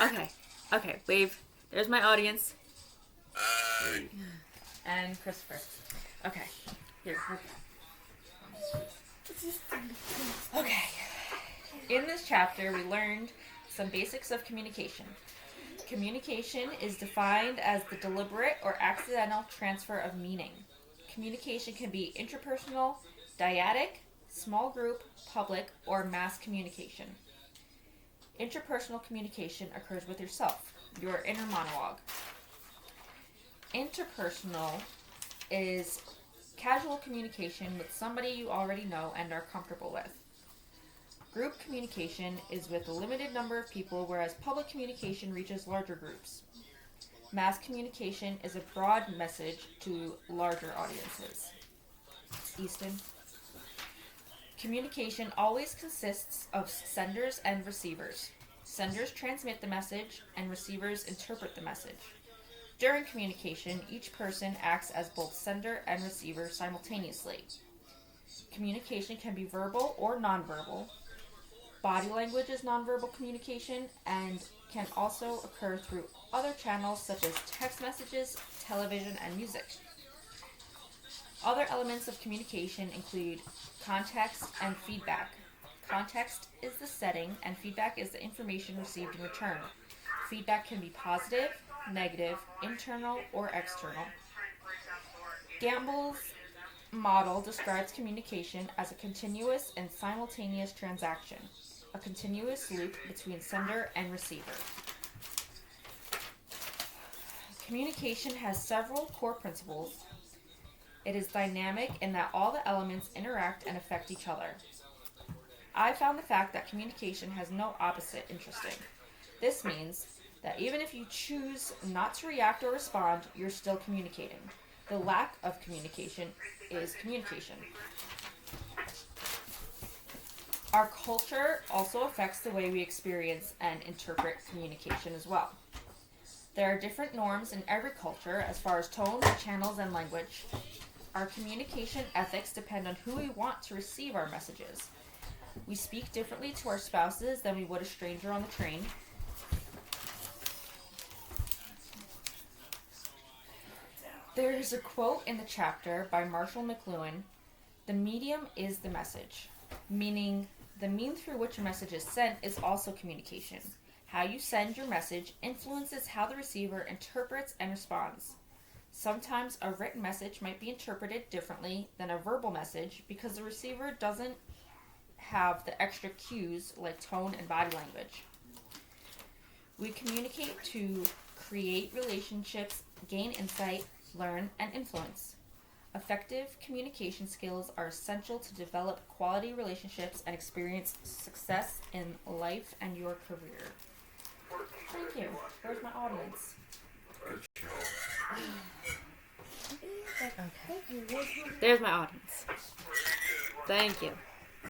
Okay. Okay, wave. There's my audience. And Christopher. Okay. Here. Okay. In this chapter, we learned some basics of communication. Communication is defined as the deliberate or accidental transfer of meaning. Communication can be interpersonal, dyadic, small group, public, or mass communication. Interpersonal communication occurs with yourself, your inner monologue. Interpersonal is casual communication with somebody you already know and are comfortable with. Group communication is with a limited number of people, whereas public communication reaches larger groups. Mass communication is a broad message to larger audiences. Easton. Communication always consists of senders and receivers. Senders transmit the message, and receivers interpret the message. During communication, each person acts as both sender and receiver simultaneously. Communication can be verbal or nonverbal. Body language is nonverbal communication and can also occur through other channels such as text messages, television, and music. Other elements of communication include context and feedback. Context is the setting, and feedback is the information received in return. Feedback can be positive, negative, internal, or external. Gamble's model describes communication as a continuous and simultaneous transaction, a continuous loop between sender and receiver. Communication has several core principles. It is dynamic in that all the elements interact and affect each other. I found the fact that communication has no opposite interesting. This means that even if you choose not to react or respond, you're still communicating. The lack of communication is communication. Our culture also affects the way we experience and interpret communication as well. There are different norms in every culture as far as tone, channels, and language. Our communication ethics depend on who we want to receive our messages. We speak differently to our spouses than we would a stranger on the train. There is a quote in the chapter by Marshall McLuhan, "The medium is the message," meaning the mean through which a message is sent is also communication. How you send your message influences how the receiver interprets and responds. Sometimes a written message might be interpreted differently than a verbal message because the receiver doesn't have the extra cues like tone and body language. We communicate to create relationships, gain insight, learn, and influence. Effective communication skills are essential to develop quality relationships and experience success in life and your career. Thank you. Where's my audience? Okay. There's my audience. Thank you.